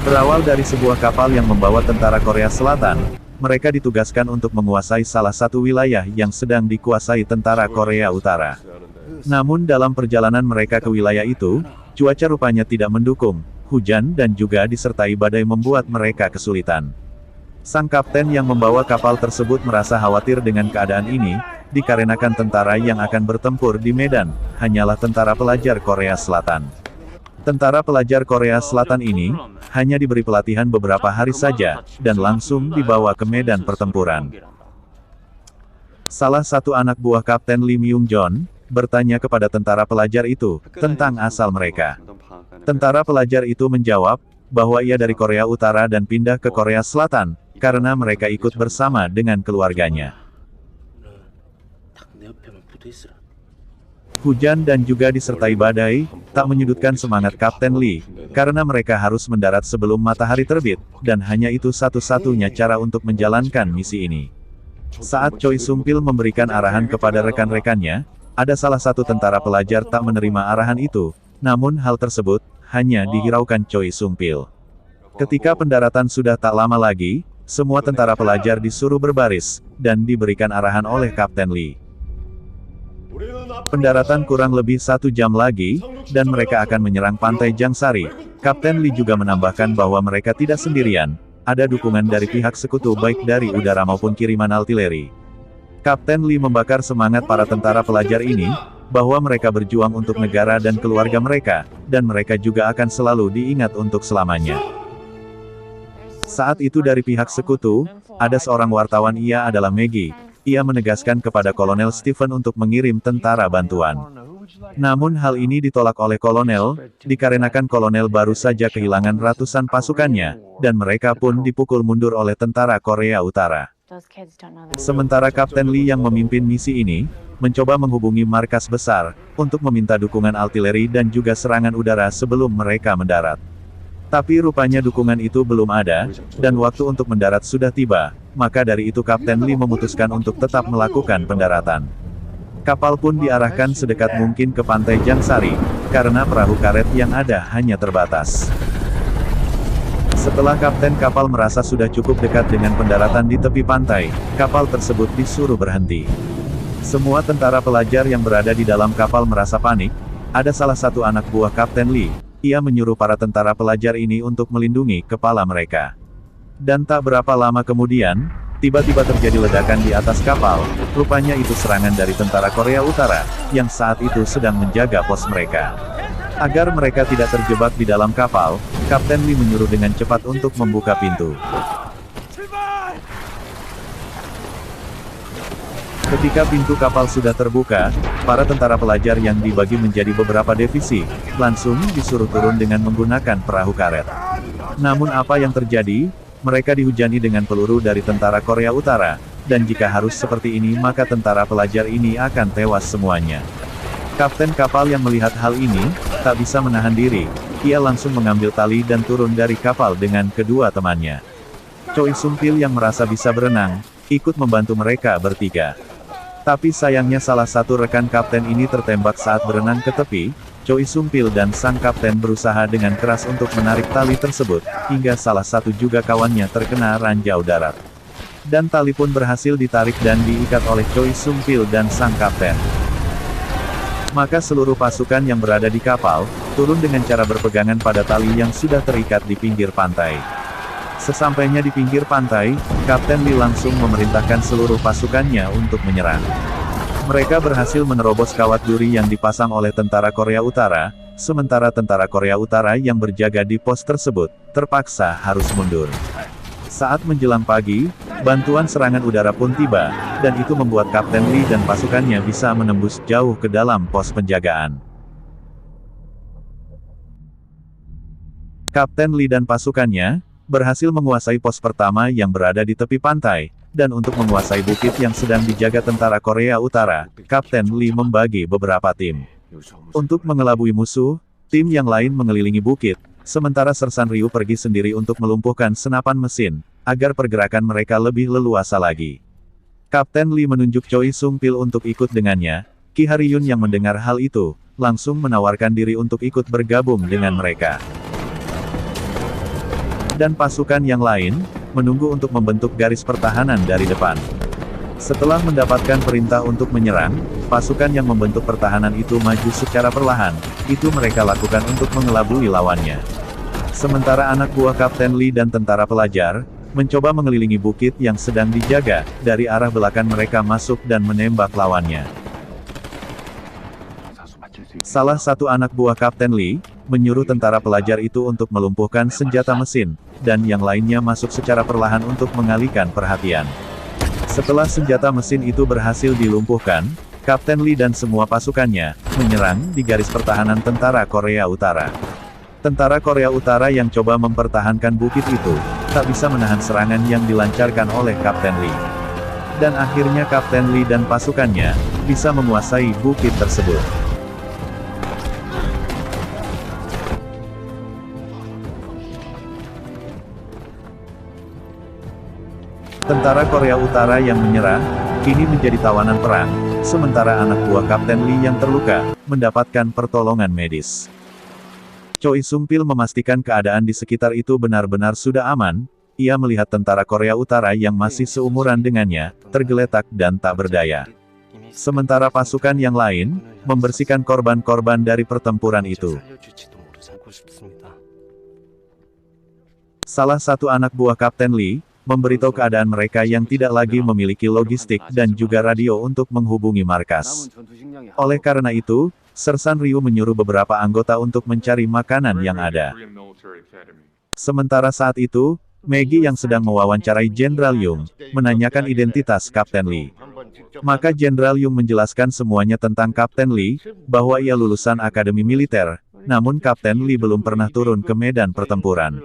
Berawal dari sebuah kapal yang membawa tentara Korea Selatan, mereka ditugaskan untuk menguasai salah satu wilayah yang sedang dikuasai tentara Korea Utara. Namun dalam perjalanan mereka ke wilayah itu, cuaca rupanya tidak mendukung, hujan dan juga disertai badai membuat mereka kesulitan. Sang kapten yang membawa kapal tersebut merasa khawatir dengan keadaan ini, dikarenakan tentara yang akan bertempur di medan, hanyalah tentara pelajar Korea Selatan. Tentara pelajar Korea Selatan ini, hanya diberi pelatihan beberapa hari saja, dan langsung dibawa ke medan pertempuran. Salah satu anak buah Kapten Lee Myung-jon, bertanya kepada tentara pelajar itu, tentang asal mereka. Tentara pelajar itu menjawab, bahwa ia dari Korea Utara dan pindah ke Korea Selatan, karena mereka ikut bersama dengan keluarganya. Hujan dan juga disertai badai, tak menyudutkan semangat Kapten Lee, karena mereka harus mendarat sebelum matahari terbit, dan hanya itu satu-satunya cara untuk menjalankan misi ini. Saat Choi Sung-pil memberikan arahan kepada rekan-rekannya, ada salah satu tentara pelajar tak menerima arahan itu, namun hal tersebut, hanya dihiraukan Choi Sung-pil. Ketika pendaratan sudah tak lama lagi, semua tentara pelajar disuruh berbaris, dan diberikan arahan oleh Kapten Lee. Pendaratan kurang lebih 1 jam lagi, dan mereka akan menyerang pantai Jangsari. Kapten Lee juga menambahkan bahwa mereka tidak sendirian, ada dukungan dari pihak sekutu baik dari udara maupun kiriman artileri. Kapten Lee membakar semangat para tentara pelajar ini, bahwa mereka berjuang untuk negara dan keluarga mereka, dan mereka juga akan selalu diingat untuk selamanya. Saat itu dari pihak sekutu, ada seorang wartawan, ia adalah Maggie. Ia menegaskan kepada Kolonel Stephen untuk mengirim tentara bantuan. Namun hal ini ditolak oleh Kolonel, dikarenakan Kolonel baru saja kehilangan ratusan pasukannya, dan mereka pun dipukul mundur oleh tentara Korea Utara. Sementara Kapten Lee yang memimpin misi ini, mencoba menghubungi markas besar, untuk meminta dukungan artileri dan juga serangan udara sebelum mereka mendarat. Tapi rupanya dukungan itu belum ada, dan waktu untuk mendarat sudah tiba, maka dari itu Kapten Lee memutuskan untuk tetap melakukan pendaratan. Kapal pun diarahkan sedekat mungkin ke pantai Jangsari, karena perahu karet yang ada hanya terbatas. Setelah kapten kapal merasa sudah cukup dekat dengan pendaratan di tepi pantai, kapal tersebut disuruh berhenti. Semua tentara pelajar yang berada di dalam kapal merasa panik, ada salah satu anak buah Kapten Lee. Ia menyuruh para tentara pelajar ini untuk melindungi kepala mereka. Dan tak berapa lama kemudian, tiba-tiba terjadi ledakan di atas kapal, rupanya itu serangan dari tentara Korea Utara, yang saat itu sedang menjaga pos mereka. Agar mereka tidak terjebak di dalam kapal, Kapten Lee menyuruh dengan cepat untuk membuka pintu. Ketika pintu kapal sudah terbuka, para tentara pelajar yang dibagi menjadi beberapa divisi, langsung disuruh turun dengan menggunakan perahu karet. Namun apa yang terjadi? Mereka dihujani dengan peluru dari tentara Korea Utara, dan jika harus seperti ini maka tentara pelajar ini akan tewas semuanya. Kapten kapal yang melihat hal ini, tak bisa menahan diri, ia langsung mengambil tali dan turun dari kapal dengan kedua temannya. Choi Sung-pil yang merasa bisa berenang, ikut membantu mereka bertiga. Tapi sayangnya salah satu rekan kapten ini tertembak saat berenang ke tepi. Choi Sung-pil dan sang kapten berusaha dengan keras untuk menarik tali tersebut, hingga salah satu juga kawannya terkena ranjau darat. Dan tali pun berhasil ditarik dan diikat oleh Choi Sung-pil dan sang kapten. Maka seluruh pasukan yang berada di kapal, turun dengan cara berpegangan pada tali yang sudah terikat di pinggir pantai. Sesampainya di pinggir pantai, Kapten Lee langsung memerintahkan seluruh pasukannya untuk menyerang. Mereka berhasil menerobos kawat duri yang dipasang oleh tentara Korea Utara, sementara tentara Korea Utara yang berjaga di pos tersebut, terpaksa harus mundur. Saat menjelang pagi, bantuan serangan udara pun tiba, dan itu membuat Kapten Lee dan pasukannya bisa menembus jauh ke dalam pos penjagaan. Kapten Lee dan pasukannya berhasil menguasai pos pertama yang berada di tepi pantai, dan untuk menguasai bukit yang sedang dijaga tentara Korea Utara, Kapten Lee membagi beberapa tim. Untuk mengelabui musuh, tim yang lain mengelilingi bukit, sementara Sersan Ryu pergi sendiri untuk melumpuhkan senapan mesin, agar pergerakan mereka lebih leluasa lagi. Kapten Lee menunjuk Choi Sung-pil untuk ikut dengannya. Ki Haryun yang mendengar hal itu, langsung menawarkan diri untuk ikut bergabung dengan mereka. Dan pasukan yang lain, menunggu untuk membentuk garis pertahanan dari depan. Setelah mendapatkan perintah untuk menyerang, pasukan yang membentuk pertahanan itu maju secara perlahan, itu mereka lakukan untuk mengelabui lawannya. Sementara anak buah Kapten Lee dan tentara pelajar, mencoba mengelilingi bukit yang sedang dijaga, dari arah belakang mereka masuk dan menembak lawannya. Salah satu anak buah Kapten Lee, menyuruh tentara pelajar itu untuk melumpuhkan senjata mesin, dan yang lainnya masuk secara perlahan untuk mengalihkan perhatian. Setelah senjata mesin itu berhasil dilumpuhkan, Kapten Lee dan semua pasukannya, menyerang di garis pertahanan tentara Korea Utara. Tentara Korea Utara yang coba mempertahankan bukit itu, tak bisa menahan serangan yang dilancarkan oleh Kapten Lee. Dan akhirnya Kapten Lee dan pasukannya, bisa menguasai bukit tersebut. Tentara Korea Utara yang menyerah, kini menjadi tawanan perang, sementara anak buah Kapten Lee yang terluka, mendapatkan pertolongan medis. Choi Sung-pil memastikan keadaan di sekitar itu benar-benar sudah aman, ia melihat tentara Korea Utara yang masih seumuran dengannya, tergeletak dan tak berdaya. Sementara pasukan yang lain, membersihkan korban-korban dari pertempuran itu. Salah satu anak buah Kapten Lee, memberitahu keadaan mereka yang tidak lagi memiliki logistik dan juga radio untuk menghubungi markas. Oleh karena itu, Sersan Ryu menyuruh beberapa anggota untuk mencari makanan yang ada. Sementara saat itu, Maggie yang sedang mewawancarai Jenderal Young, menanyakan identitas Kapten Lee. Maka Jenderal Young menjelaskan semuanya tentang Kapten Lee, bahwa ia lulusan akademi militer, namun Kapten Lee belum pernah turun ke medan pertempuran.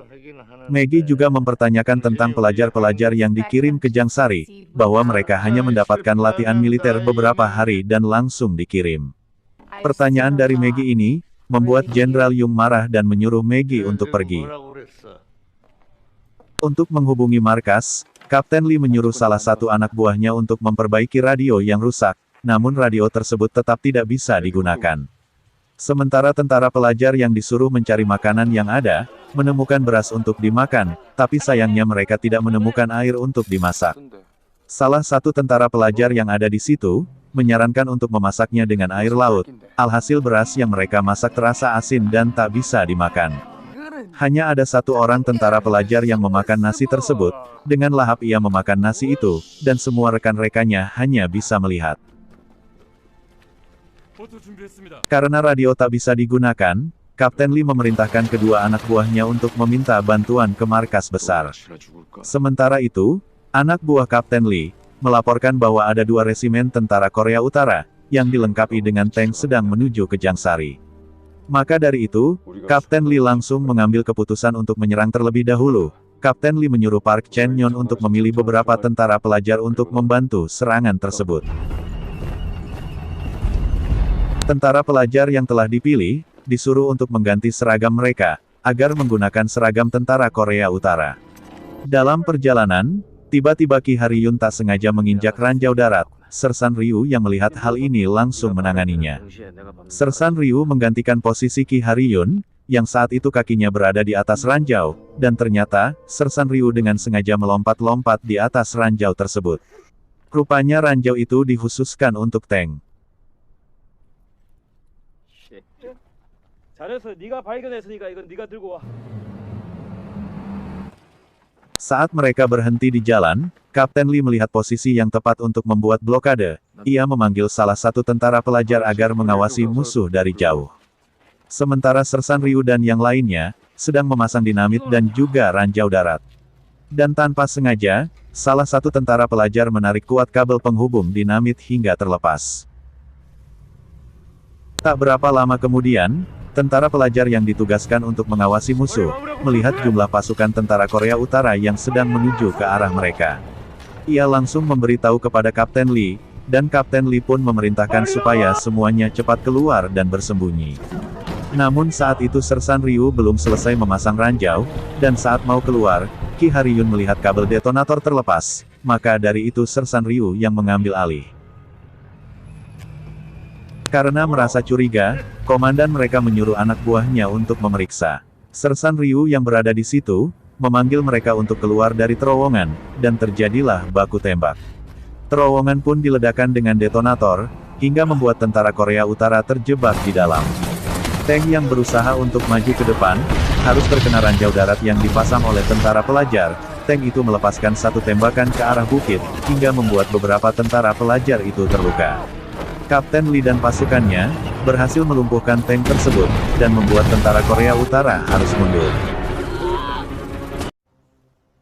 Maggie juga mempertanyakan tentang pelajar-pelajar yang dikirim ke Jangsari, bahwa mereka hanya mendapatkan latihan militer beberapa hari dan langsung dikirim. Pertanyaan dari Maggie ini, membuat Jenderal Young marah dan menyuruh Maggie untuk pergi. Untuk menghubungi markas, Kapten Lee menyuruh salah satu anak buahnya untuk memperbaiki radio yang rusak, namun radio tersebut tetap tidak bisa digunakan. Sementara tentara pelajar yang disuruh mencari makanan yang ada, menemukan beras untuk dimakan, tapi sayangnya mereka tidak menemukan air untuk dimasak. Salah satu tentara pelajar yang ada di situ, menyarankan untuk memasaknya dengan air laut, alhasil beras yang mereka masak terasa asin dan tak bisa dimakan. Hanya ada satu orang tentara pelajar yang memakan nasi tersebut, dengan lahap ia memakan nasi itu, dan semua rekan-rekannya hanya bisa melihat. Karena radio tak bisa digunakan, Kapten Lee memerintahkan kedua anak buahnya untuk meminta bantuan ke markas besar. Sementara itu, anak buah Kapten Lee melaporkan bahwa ada 2 resimen tentara Korea Utara yang dilengkapi dengan tank sedang menuju ke Jangsari. Maka dari itu, Kapten Lee langsung mengambil keputusan untuk menyerang terlebih dahulu. Kapten Lee menyuruh Park Chen-yeon untuk memilih beberapa tentara pelajar untuk membantu serangan tersebut. Tentara pelajar yang telah dipilih, disuruh untuk mengganti seragam mereka, agar menggunakan seragam tentara Korea Utara. Dalam perjalanan, tiba-tiba Ki Haryun tak sengaja menginjak ranjau darat. Sersan Ryu yang melihat hal ini langsung menanganinya. Sersan Ryu menggantikan posisi Ki Haryun, yang saat itu kakinya berada di atas ranjau, dan ternyata, Sersan Ryu dengan sengaja melompat-lompat di atas ranjau tersebut. Rupanya ranjau itu dikhususkan untuk tank. Saat mereka berhenti di jalan, Kapten Lee melihat posisi yang tepat untuk membuat blokade. Ia memanggil salah satu tentara pelajar agar mengawasi musuh dari jauh. Sementara Sersan Ryu dan yang lainnya, sedang memasang dinamit dan juga ranjau darat. Dan tanpa sengaja, salah satu tentara pelajar menarik kuat kabel penghubung dinamit hingga terlepas. Tak berapa lama kemudian, tentara pelajar yang ditugaskan untuk mengawasi musuh, melihat jumlah pasukan tentara Korea Utara yang sedang menuju ke arah mereka. Ia langsung memberitahu kepada Kapten Lee, dan Kapten Lee pun memerintahkan supaya semuanya cepat keluar dan bersembunyi. Namun saat itu Sersan Ryu belum selesai memasang ranjau, dan saat mau keluar, Ki Haryun melihat kabel detonator terlepas, maka dari itu Sersan Ryu yang mengambil alih. Karena merasa curiga, komandan mereka menyuruh anak buahnya untuk memeriksa. Sersan Ryu yang berada di situ, memanggil mereka untuk keluar dari terowongan, dan terjadilah baku tembak. Terowongan pun diledakkan dengan detonator, hingga membuat tentara Korea Utara terjebak di dalam. Tank yang berusaha untuk maju ke depan, harus terkena ranjau darat yang dipasang oleh tentara pelajar. Tank itu melepaskan satu tembakan ke arah bukit, hingga membuat beberapa tentara pelajar itu terluka. Kapten Lee dan pasukannya, berhasil melumpuhkan tank tersebut, dan membuat tentara Korea Utara harus mundur.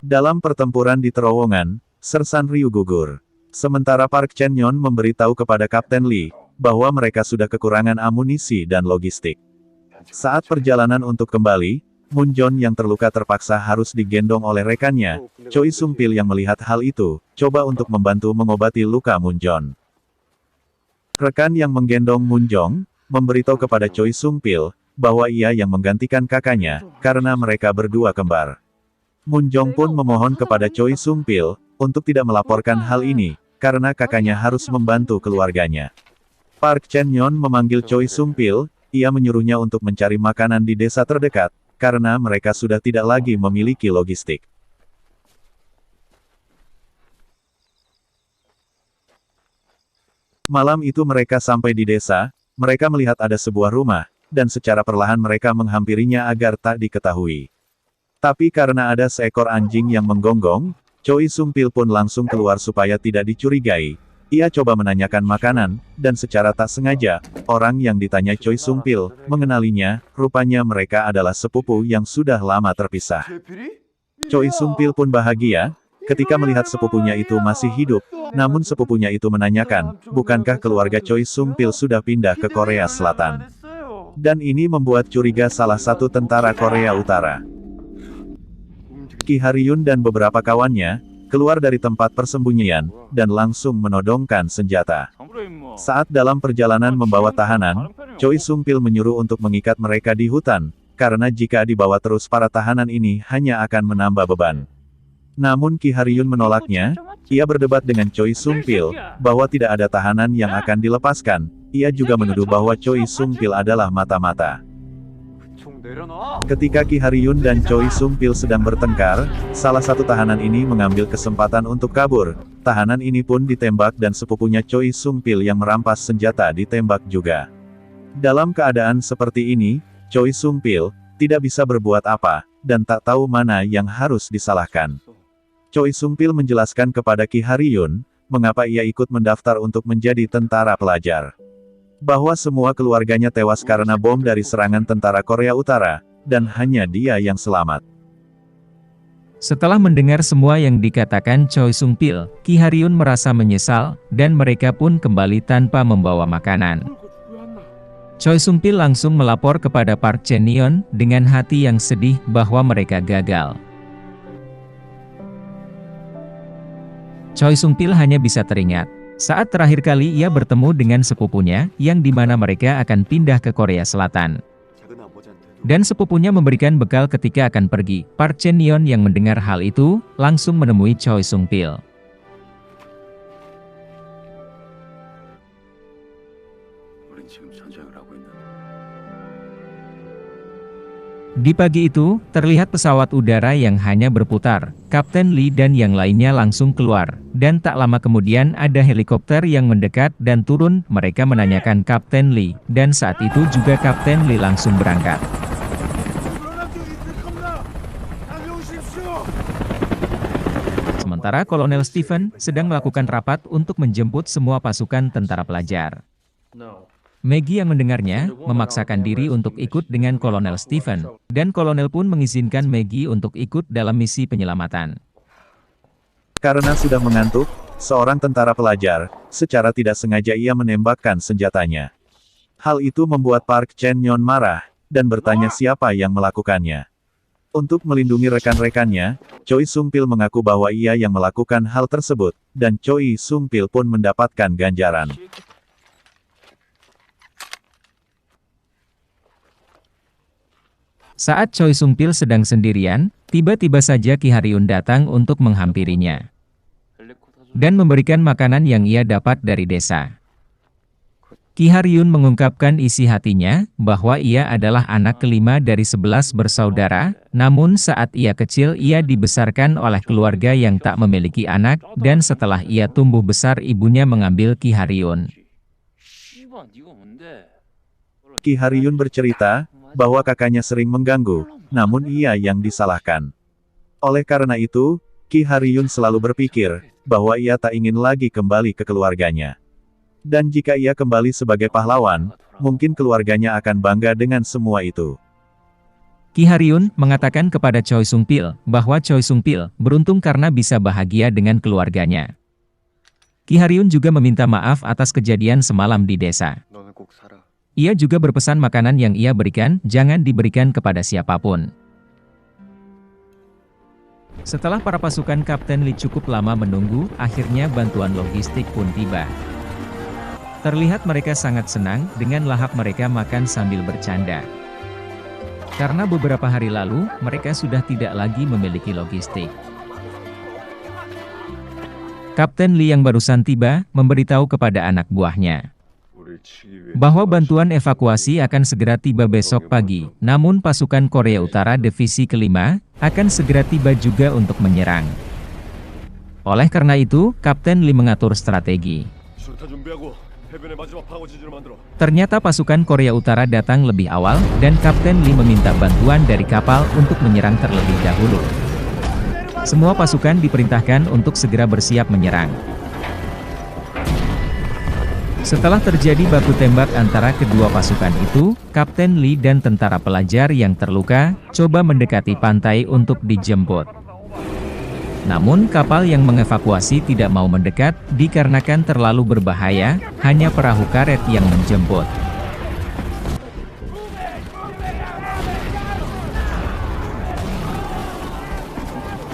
Dalam pertempuran di terowongan, Sersan Ryu gugur. Sementara Park Chen-yeon memberitahu kepada Kapten Lee, bahwa mereka sudah kekurangan amunisi dan logistik. Saat perjalanan untuk kembali, Moon Jon yang terluka terpaksa harus digendong oleh rekannya. Choi Sung-pil yang melihat hal itu, coba untuk membantu mengobati luka Moon Jon. Rekan yang menggendong Moon Jon, memberitahu kepada Choi Sung-pil, bahwa ia yang menggantikan kakaknya, karena mereka berdua kembar. Moon Jon pun memohon kepada Choi Sung-pil, untuk tidak melaporkan hal ini, karena kakaknya harus membantu keluarganya. Park Chen-yeon memanggil Choi Sung-pil, ia menyuruhnya untuk mencari makanan di desa terdekat, karena mereka sudah tidak lagi memiliki logistik. Malam itu mereka sampai di desa, mereka melihat ada sebuah rumah, dan secara perlahan mereka menghampirinya agar tak diketahui. Tapi karena ada seekor anjing yang menggonggong, Choi Sung-pil pun langsung keluar supaya tidak dicurigai. Ia coba menanyakan makanan, dan secara tak sengaja, orang yang ditanya Choi Sung-pil, mengenalinya, rupanya mereka adalah sepupu yang sudah lama terpisah. Choi Sung-pil pun bahagia, ketika melihat sepupunya itu masih hidup, namun sepupunya itu menanyakan, bukankah keluarga Choi Sung-pil sudah pindah ke Korea Selatan? Dan ini membuat curiga salah satu tentara Korea Utara. Ki Haryun dan beberapa kawannya, keluar dari tempat persembunyian, dan langsung menodongkan senjata. Saat dalam perjalanan membawa tahanan, Choi Sung-pil menyuruh untuk mengikat mereka di hutan, karena jika dibawa terus para tahanan ini hanya akan menambah beban. Namun Ki Haryun menolaknya, ia berdebat dengan Choi Sung-pil, bahwa tidak ada tahanan yang akan dilepaskan, ia juga menuduh bahwa Choi Sung-pil adalah mata-mata. Ketika Ki Haryun dan Choi Sung-pil sedang bertengkar, salah satu tahanan ini mengambil kesempatan untuk kabur. Tahanan ini pun ditembak dan sepupunya Choi Sung-pil yang merampas senjata ditembak juga. Dalam keadaan seperti ini, Choi Sung-pil tidak bisa berbuat apa, dan tak tahu mana yang harus disalahkan. Choi Sung-pil menjelaskan kepada Ki Haryun, mengapa ia ikut mendaftar untuk menjadi tentara pelajar. Bahwa semua keluarganya tewas karena bom dari serangan tentara Korea Utara, dan hanya dia yang selamat. Setelah mendengar semua yang dikatakan Choi Sung-pil, Ki Haryun merasa menyesal, dan mereka pun kembali tanpa membawa makanan. Choi Sung-pil langsung melapor kepada Park Chen-yeon, dengan hati yang sedih bahwa mereka gagal. Choi Sung-pil hanya bisa teringat saat terakhir kali ia bertemu dengan sepupunya, yang dimana mereka akan pindah ke Korea Selatan. Dan sepupunya memberikan bekal ketika akan pergi. Park Chen-yeon yang mendengar hal itu, langsung menemui Choi Sung-pil. Di pagi itu, terlihat pesawat udara yang hanya berputar. Kapten Lee dan yang lainnya langsung keluar. Dan tak lama kemudian ada helikopter yang mendekat dan turun. Mereka menanyakan Kapten Lee. Dan saat itu juga Kapten Lee langsung berangkat. Sementara Kolonel Stephen sedang melakukan rapat untuk menjemput semua pasukan tentara pelajar. Maggie yang mendengarnya, memaksakan diri untuk ikut dengan Kolonel Stephen, dan Kolonel pun mengizinkan Maggie untuk ikut dalam misi penyelamatan. Karena sudah mengantuk, seorang tentara pelajar, secara tidak sengaja ia menembakkan senjatanya. Hal itu membuat Park Chen-yeon marah, dan bertanya siapa yang melakukannya. Untuk melindungi rekan-rekannya, Choi Sung-pil mengaku bahwa ia yang melakukan hal tersebut, dan Choi Sung-pil pun mendapatkan ganjaran. Saat Choi Sung-pil sedang sendirian, tiba-tiba saja Ki Haryun datang untuk menghampirinya dan memberikan makanan yang ia dapat dari desa. Ki Haryun mengungkapkan isi hatinya, bahwa ia adalah anak kelima dari 11 bersaudara, namun saat ia kecil ia dibesarkan oleh keluarga yang tak memiliki anak, dan setelah ia tumbuh besar ibunya mengambil Ki Haryun. Ki Haryun bercerita, bahwa kakaknya sering mengganggu, namun ia yang disalahkan. Oleh karena itu, Ki Haryun selalu berpikir, bahwa ia tak ingin lagi kembali ke keluarganya. Dan jika ia kembali sebagai pahlawan, mungkin keluarganya akan bangga dengan semua itu. Ki Haryun mengatakan kepada Choi Sung-pil, bahwa Choi Sung-pil beruntung karena bisa bahagia dengan keluarganya. Ki Haryun juga meminta maaf atas kejadian semalam di desa. Ia juga berpesan makanan yang ia berikan, jangan diberikan kepada siapapun. Setelah para pasukan Kapten Lee cukup lama menunggu, akhirnya bantuan logistik pun tiba. Terlihat mereka sangat senang, dengan lahap mereka makan sambil bercanda. Karena beberapa hari lalu, mereka sudah tidak lagi memiliki logistik. Kapten Lee yang barusan tiba, memberitahu kepada anak buahnya bahwa bantuan evakuasi akan segera tiba besok pagi, namun pasukan Korea Utara Divisi ke-5 akan segera tiba juga untuk menyerang. Oleh karena itu, Kapten Lee mengatur strategi. Ternyata pasukan Korea Utara datang lebih awal, dan Kapten Lee meminta bantuan dari kapal untuk menyerang terlebih dahulu. Semua pasukan diperintahkan untuk segera bersiap menyerang. Setelah terjadi baku tembak antara kedua pasukan itu, Kapten Lee dan tentara pelajar yang terluka, coba mendekati pantai untuk dijemput. Namun kapal yang mengevakuasi tidak mau mendekat, dikarenakan terlalu berbahaya, hanya perahu karet yang menjemput.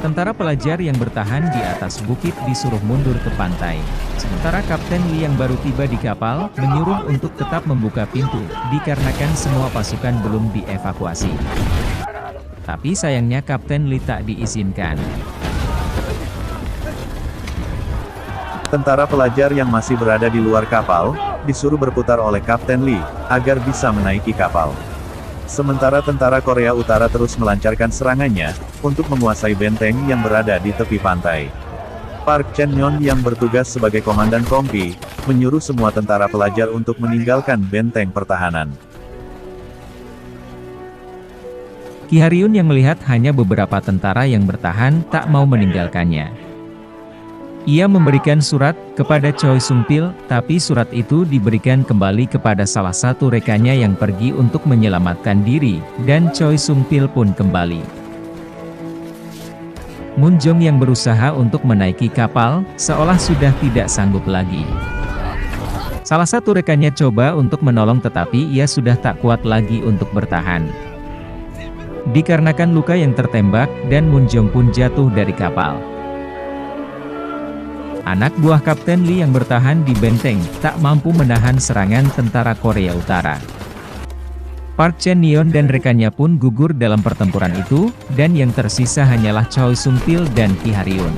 Tentara pelajar yang bertahan di atas bukit disuruh mundur ke pantai. Sementara Kapten Lee yang baru tiba di kapal, menyuruh untuk tetap membuka pintu, dikarenakan semua pasukan belum dievakuasi. Tapi sayangnya Kapten Lee tak diizinkan. Tentara pelajar yang masih berada di luar kapal, disuruh berputar oleh Kapten Lee, agar bisa menaiki kapal. Sementara tentara Korea Utara terus melancarkan serangannya, untuk menguasai benteng yang berada di tepi pantai. Park Chen-yeon yang bertugas sebagai komandan kompi, menyuruh semua tentara pelajar untuk meninggalkan benteng pertahanan. Ki Haryun yang melihat hanya beberapa tentara yang bertahan, tak mau meninggalkannya. Ia memberikan surat kepada Choi Sung-pil, tapi surat itu diberikan kembali kepada salah satu rekannya yang pergi untuk menyelamatkan diri, dan Choi Sung-pil pun kembali. Moon Jong yang berusaha untuk menaiki kapal, seolah sudah tidak sanggup lagi. Salah satu rekannya coba untuk menolong tetapi ia sudah tak kuat lagi untuk bertahan. Dikarenakan luka yang tertembak, dan Moon Jong pun jatuh dari kapal. Anak buah Kapten Lee yang bertahan di benteng, tak mampu menahan serangan tentara Korea Utara. Park Chen-yeon dan rekannya pun gugur dalam pertempuran itu, dan yang tersisa hanyalah Choi Sung-pil dan Ki Haryun.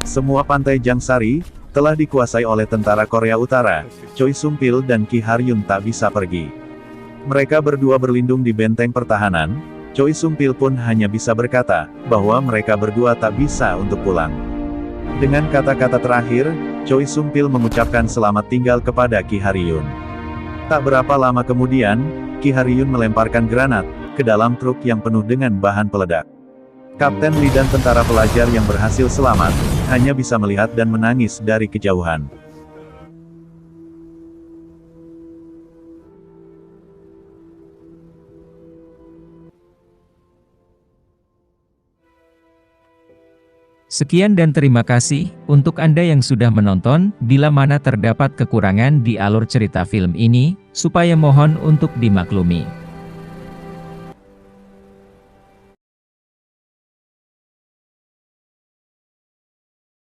Semua pantai Jangsari, telah dikuasai oleh tentara Korea Utara. Choi Sung-pil dan Ki Haryun tak bisa pergi. Mereka berdua berlindung di benteng pertahanan. Choi Sung-pil pun hanya bisa berkata, bahwa mereka berdua tak bisa untuk pulang. Dengan kata-kata terakhir, Choi Sung-pil mengucapkan selamat tinggal kepada Ki Haryun. Tak berapa lama kemudian, Ki Haryun melemparkan granat ke dalam truk yang penuh dengan bahan peledak. Kapten Lee dan tentara pelajar yang berhasil selamat, hanya bisa melihat dan menangis dari kejauhan. Sekian dan terima kasih untuk Anda yang sudah menonton. Bila mana terdapat kekurangan di alur cerita film ini, supaya mohon untuk dimaklumi.